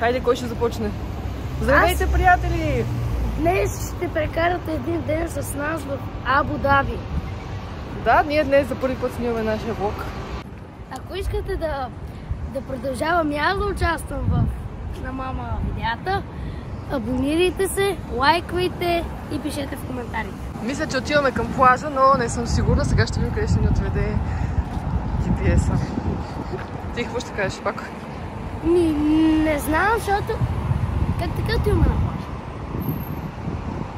Хайде, кой ще започне? Здравейте, приятели! Днес ще прекарате един ден с нас в Абу Даби. Да, ние днес за първи път снимаме нашия влог. Ако искате да продължавам и аз да участвам на мама видеята, абонирайте се, лайквайте и пишете в коментарите. Мисля, че отиваме към плажа, но не съм сигурна. Сега ще видим къде ще ни отведе GPS-а. Ти какво ще кажеш пак? Не знам, защото как така отиваме на плажа?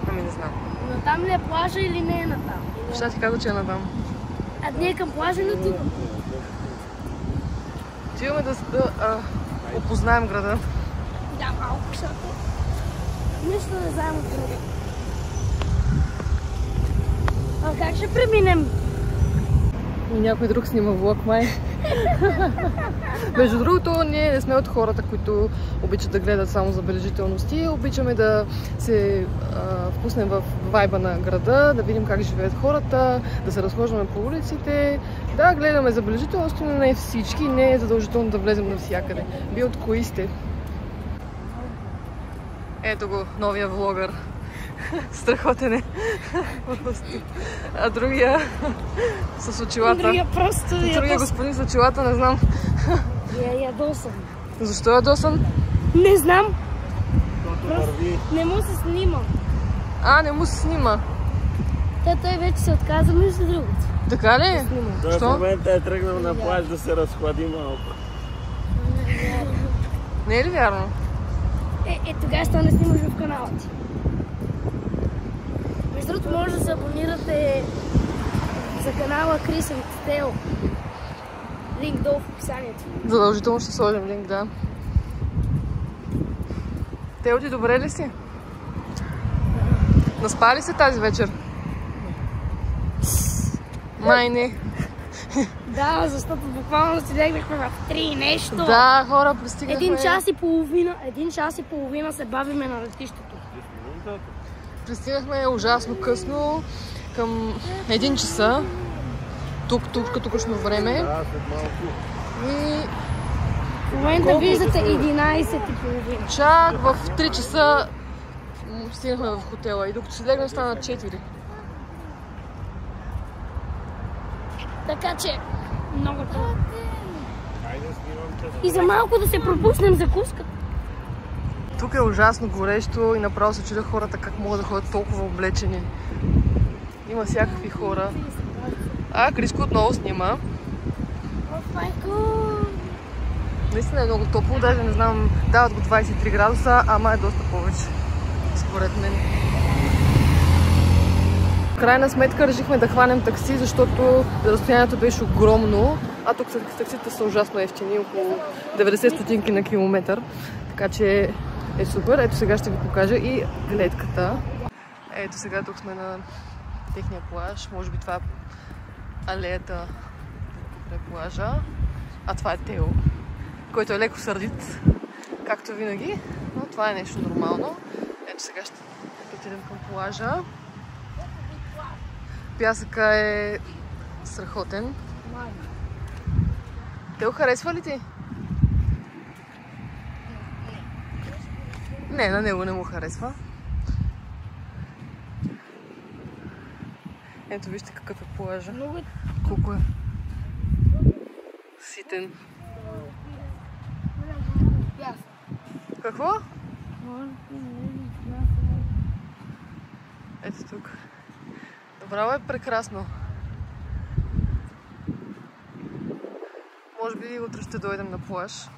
Ами не знам. Но там ли е плажа или не е натам? Ще ти каза, че е натам. А ние към плажа не отиваме. Отиваме да опознаем града. Да, малко, защото нищо не знаем от града. А как ще преминем? И някой друг снима влог, май. Между другото, ние не сме от хората, които обичат да гледат само забележителности. Обичаме да се впуснем в вайба на града, да видим как живеят хората, да се разхождаме по улиците, да гледаме забележителности, но не всички, не е задължително да влезем навсякъде. Вие от кои сте? Ето го, новия влогър. Страхотен е. А другия с очилата. Другия просто Другия господин с очилата, не знам. Ядосан. Защо е ядосан? Не знам. Просто не му се снима. А, не му се снима. Той вече се отказа между другото. Така ли? Той в момента е тръгнал на плаж да се разхлади малко. Не е ли вярно? Тогава ще не снимаш в канала ти. Между другото, може да се абонирате за канала Крис and Tell. Линк долу в описанието. Задължително ще сложим линк, да. Тео, ти добре ли си? Наспа ли се тази вечер? Май не. Да, защото буквално си легнахме в 3 нещо. Да, хора, пристигнахме. Един час и половина се бавиме на летището. Пристигнахме ужасно късно, към 1 часа. Тук като късно време. Да, след малко. И В момента виждате 11:30. чак в 3 часа стигнахме в хотела и докато си легнем стана 4. Така че, много трудно. И за малко да се пропуснем закуската. Тук е ужасно горещо и направо се чудя хората как могат да ходят толкова облечени. Има всякакви хора. А, Криско отново снима. Наистина е много топло, даже не знам, дават го 23 градуса, ама е доста повече, според мен. В крайна сметка решихме да хванем такси, защото разстоянието беше огромно, а тук таксите са ужасно евтини, около 90 стотинки на километър. Така че е супер. Ето сега ще ви покажа и гледката. Ето сега тук сме на техния плаж. Може би това е алеята край плажа. А това е Тео, който е леко сърдит, както винаги. Но това е нещо нормално. Ето сега ще отидем към плажа. Пясъка е страхотен. Тео, харесва ли ти? Не, на него не му харесва. Ето вижте какъв е плажа. Колко е ситен. Какво? Ето тук. Направо е прекрасно. Може би утре ще дойдем на плаж.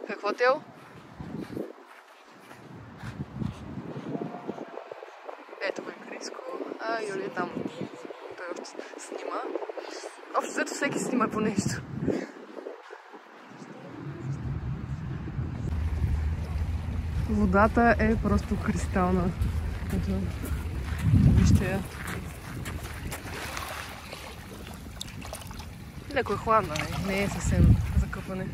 Какво, Тео? Ето го е Криско, а Юли е там. Той още снима. Общо взето всеки снима по нещо. Водата е просто кристална. Ето, вижте я. Леко е хладна, не е съвсем закъпане.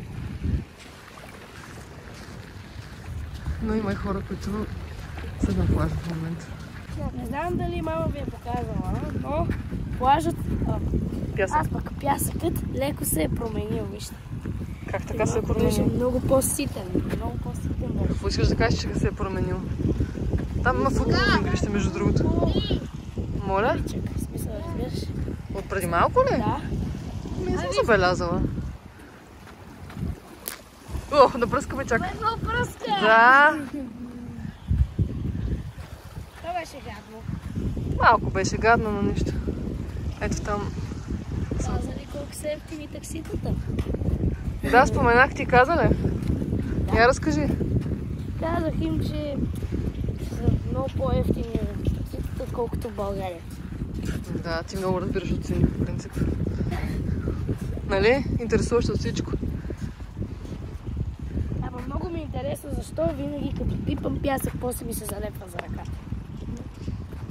Но има и хора, които са на плажа в момента. Не знам дали мама ви е показала, но плажът, Пясък. аз пък пясъкът леко се е променил, вижте. Как така се е Беше променил? много по-ситен, много по-ситен беше. Какво искаш да кажеш, че се е променил? Там има футболно игрище, между другото. Моля? Чакай, смисъл, разбираш? От преди малко ли? Да. Не съм забелязала. О, напръскаме, чакай. Много пръска! Да, Това беше гадно. малко беше гадно, но нищо. Ето там. Каза ли колко са ефтини такситата? Да, споменах, ти каза ли? Я разкажи. Казах им, че са много по-ефтини такситата, отколкото в България. Да, ти много разбираш от цени, по принцип. Нали? Интересуваш от всичко. Ама много ми е интересно, защо винаги като пипам пясък, после ми се залепва за ръката.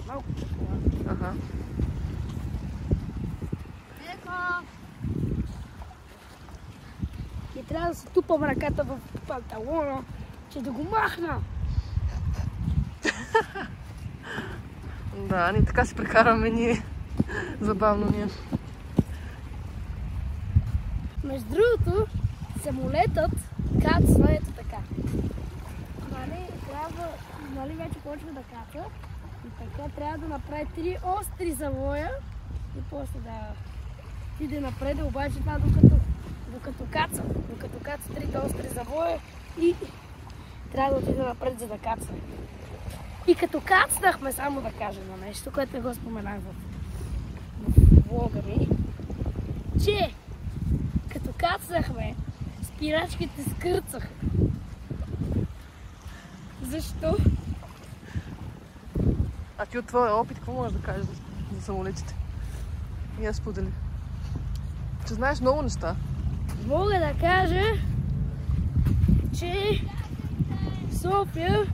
Малко такова. Ага. И трябва да се тупам ръката в панталона, че да го махна. Да, ние така си прекарваме ние. Забавно ние. Между другото, самолетът кацна ето така. Нали вече почва да каца и така трябва да направи 3 остри завоя и после да иде напред, обаче това докато каца 3 остри завоя и трябва да отиде напред, за да кацне. И като кацнахме, само да кажа на нещо, което не го споменах в влога ми, че като кацнахме, спирачките скърцаха. Защо? А ти от твоя опит, какво можеш да кажеш за самолетите? И аз сподели. Че знаеш много неща. Мога да кажа, че София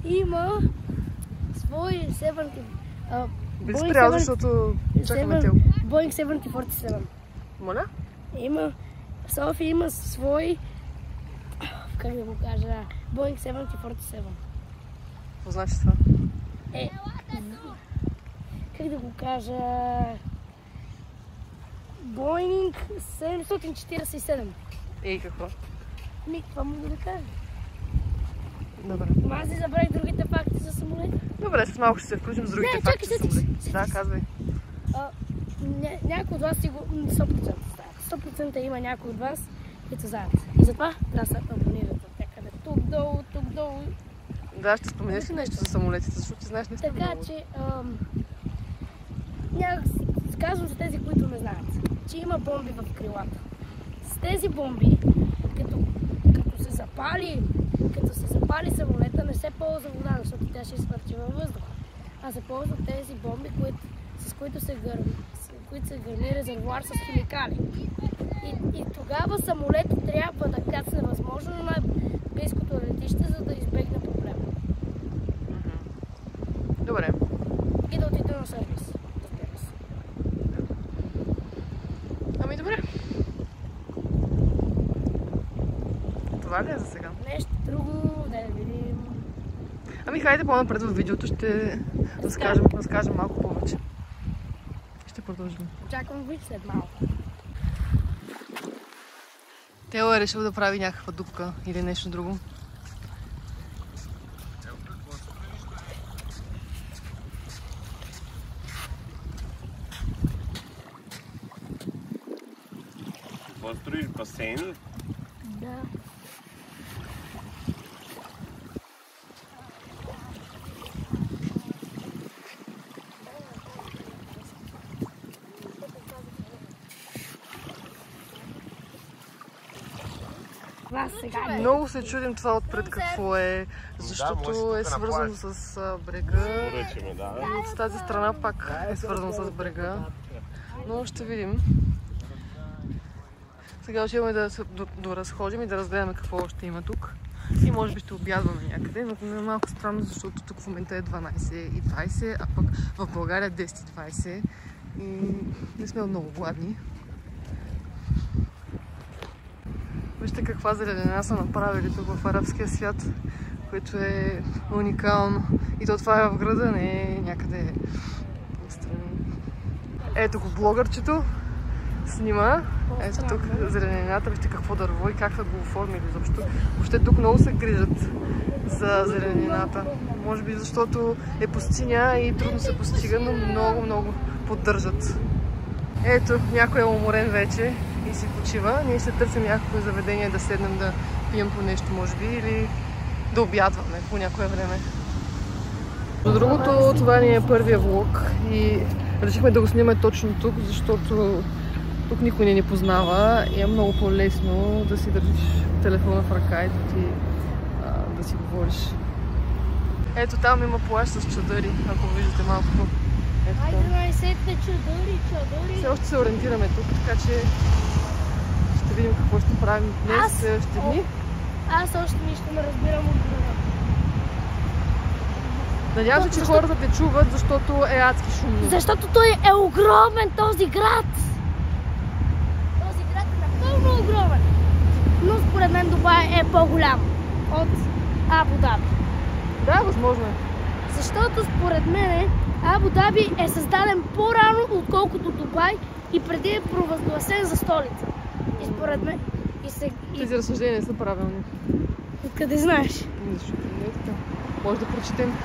има свой 70... Би спрял, защото чакаме тел. Boeing 747. Моля? София има свой... Как да го кажа? Boeing 747. Какво значи това? Как да го кажа? Boeing 747. Ей, какво? Това мога да кажа. Добре. Аз си забравих другите факти за самолета. Добре, след малко ще се включим с другите факти за самолети. Да, казвай. Някой от вас сигурно 100% знаят. 100% има някой от вас, които знаят. И затова трябва да се абонирате някъде тук долу. Да, ще споменеш ли нещо за самолетите, защото ти знаеш нещо много. Така че, казвам за тези, които не знаят, че има бомби в крилата. С тези бомби, като се запали самолета, не се ползва вода, защото тя ще изпърчи във въздуха. А се ползват тези бомби, с които се гърми резервоар с химикали. И тогава самолетът трябва да кацне възможно на най-близкото летище, за да избегне проблема. Добре. И да отиде на сервис, разбира се. Ами добре. Това ли е за сега? Нещо друго, да видим. Ами хайде по-напред в видеото ще разкажем малко повече. Ще продължим. Очаквам ви след малко. Тео е решил да прави някаква дупка или нещо друго. Какво строиш, басейн? Да. Много се чудим това отпред какво е, защото е свързано с брега. И от тази страна пак е свързано с брега. Но ще видим. Сега отиваме да се доразходим и да разгледаме какво още има тук. И може би ще обядваме някъде, но е малко странно, защото тук в момента е 12:20, а пък в България 10:20 и не сме много гладни. Вижте каква зеленина са направили тук в арабския свят, което е уникално. И то това е в града, не е някъде настрани. Ето го блогърчето. Снима. Ето тук зеленината. Вижте какво дърво и как са го оформили изобщо. Въобще тук много се грижат за зеленината. Може би защото е пустиня и трудно се постига, но много поддържат. Ето, някой е уморен вече и си почива. Ние ще търсим някакво заведение да седнем да пием по нещо, може би, или да обядваме по някое време. До другото, това ни е първия влог и решихме да го снимаме точно тук, защото тук никой не ни познава и е много по-лесно да си държиш телефона в ръка и да си говориш. Ето там има плаж с чадъри, ако виждате малко. Айде най-сетне чадъри. Все още се ориентираме тук, така че ще видим какво ще правим днес, следващите дни. Аз още нищо не разбирам от града. Надявам се, че хората те чуват, защото е адски шумно. Защото той е огромен този град. Този град е напълно огромен. Но според мен Дубай е по-голям от Абу Даби. Да, възможно е. Защото според мен Абу Даби е създаден по-рано, отколкото Дубай и преди е провъзгласен за столица. И според мен... Тези разсъждения са правилни. Откъде знаеш? Защото не е така. Може да прочетем.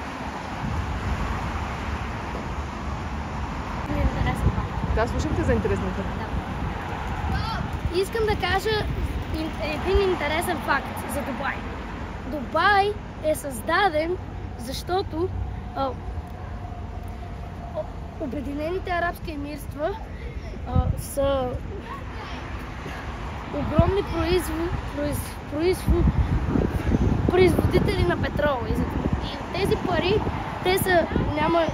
Да, слушам те за интересни факт. Да. Искам да кажа един интересен факт за Дубай. Дубай е създаден, защото Обединените арабски емирства са огромни производители на петрол. И тези пари те са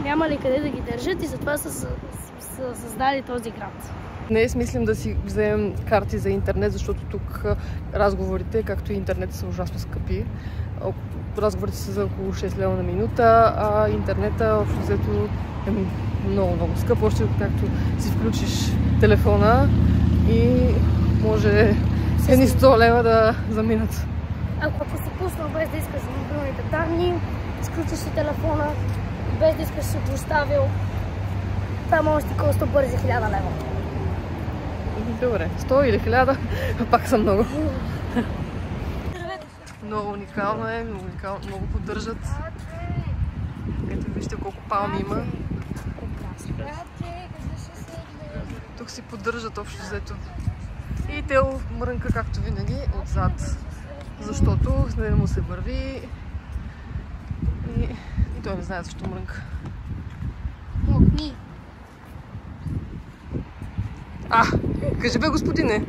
нямали къде да ги държат и затова са създали този град. Днес мислим да си вземем карти за интернет, защото тук разговорите, както и интернет, са ужасно скъпи. Разговорите са за около 6 лева на минута, а интернета общо взето е много скъп. Още както си включиш телефона и може едни 100 лева да заминат. Ако си пуснал без да искаш за мобилните данни, изключиш си телефона, без да искаш си го оставил, това може да ти коства бързи 1000 лева. Добре, 100 или 1000, пак са много. Много уникално е, много поддържат. Ето вижте колко палми има. Тук си поддържат общо взето. И Тео мрънка, както винаги, отзад. Защото с него му се върви и той не знае защо мрънка. Мокни. Кажи бе, господине.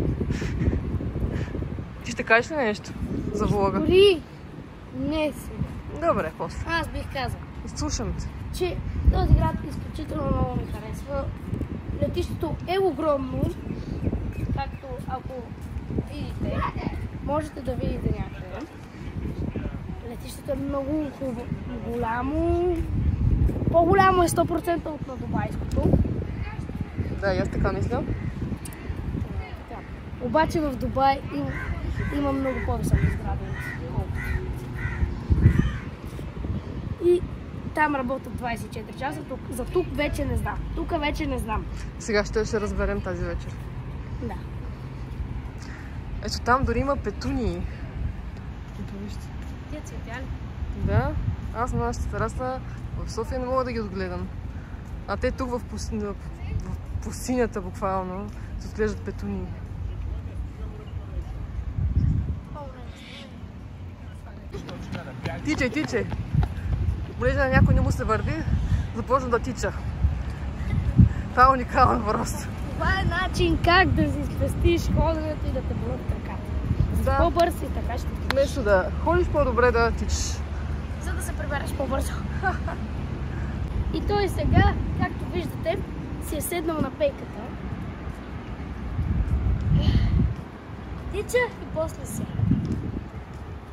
Ти ще кажеш ли нещо за влога? Дори не сега. Добре, после. Аз бих казал, Слушам те. че този град изключително много ми харесва. Летището е огромно, както ако видите, можете да видите някъде. Летището е много голямо. По-голямо е 100% от на дубайското. Да, и аз така мисля. Обаче в Дубай има много по-високи сгради. И там работят 24 часа, за тук вече не знам. Тук вече не знам. Сега ще разберем тази вечер. Да. Ето там дори има петунии. Ето вижте. Тия цветя ли? Да, аз на нашата тераса в София не мога да ги отгледам. А те тук в пустинята буквално се отглеждат петунии. Тичай! Понеже на някой не му се върви, започна да тича. Това е уникален просто. Това е начин как да си спестиш ходенето и да те болят краката. Да. По-бърз и така ще тичаш. Вместо да ходиш, по-добре да тичаш. За да се прибереш по-бързо. И той сега, както виждате, си е седнал на пейката. Тича и после се.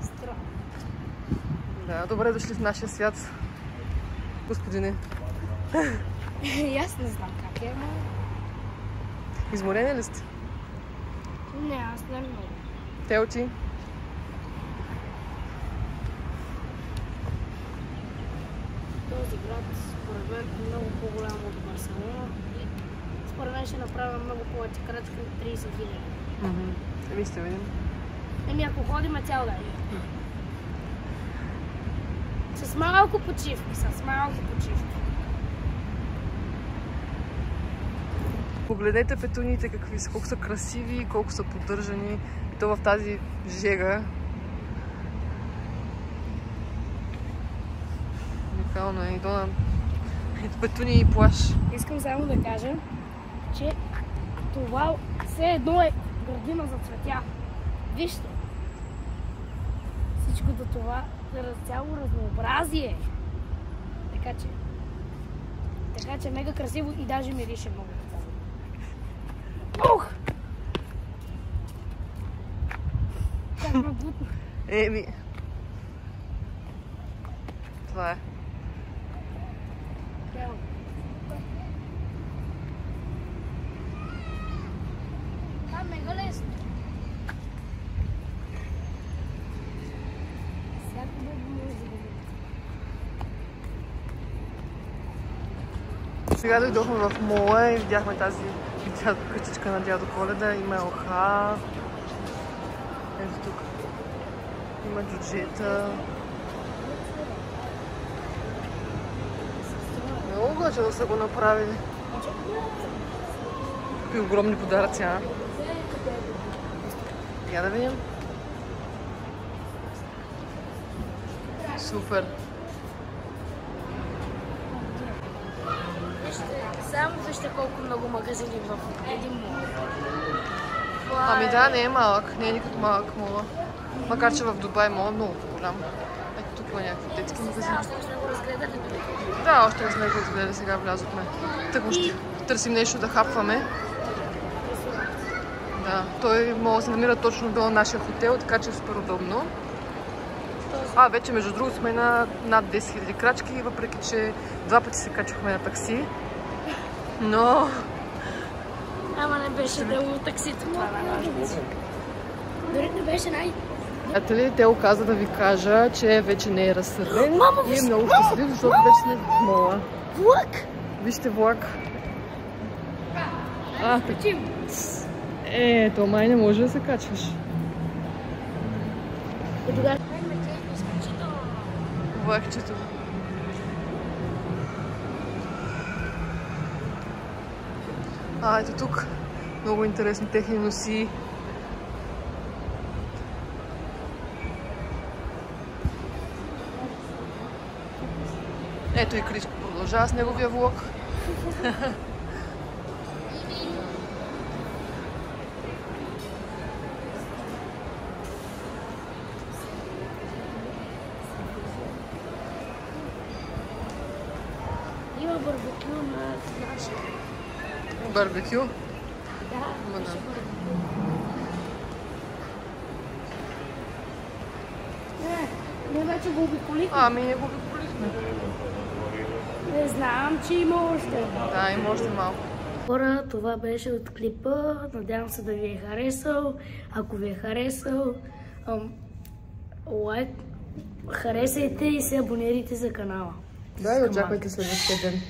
Странно. Да, добре дошли в нашия свят, господине. И аз не знам как е, но... Изморени ли сте? Не, аз не много. Телчи? Този град, според мен, е много по-голям от Барселона. според мен ще направя много повече крачки от 30 000. Еми ще видим. Еми ако ходиме цял ден. С малко почивки, Погледнете петуниите какви са, колко са красиви, колко са поддържани. И то в тази жега. Уникално е. И то на петуни и плаж. Искам само да кажа, че това все едно е градина за цветя. Вижте. Всичкото това е цяло разнообразие. Така че мега красиво и даже мирише много. Ух! Как ме бутна. Еми. Това е. Това е мега лесно. Сега дойдохме в мола и видяхме тази къщичка на дядо Коледа. Има елха. Ето тук. Има джуджета. Много гъче да са го направили. Какви огромни подаръци, а? Я да видим. Супер. Само вижте колко много магазини в един мол. Ами да, не е малък. Не е никак малък мола. Макар че в Дубай мола е много голям. Ето тук има някакви детски магазини. Още не сме го разгледали. Да, още не сме го разгледали, сега влязохме. Тъкмо ще търсим нещо да хапваме. Да, той може да се намира точно до нашия хотел, така че е супер удобно. Вече между другото сме на над 10 000 крачки, въпреки че 2 пъти се качвахме на такси. Но... Ама не беше дълго таксито това на ножница. Дори не беше Приятели, те оказа да ви кажа, че вече не е разсърден и е много щастлив, защото вече сме в мола. Влак! Вижте влак. То май не може да се качваш. И тогава Влакчето. Ето тук. Много интересни техни носи. Ето и Кричко продължава с неговия влог. има барбекю на нашия. Барбекю? Да, беше барбекю. Не, вече го обиколихме. Ами не го обиколихме. Не знам, че има още. Да, има още малко. Хора, това беше от клипа. Надявам се да ви е харесал. Ако ви е харесал, лайк, харесайте и се абонирайте за канала. Да, и очаквайте следващия ден.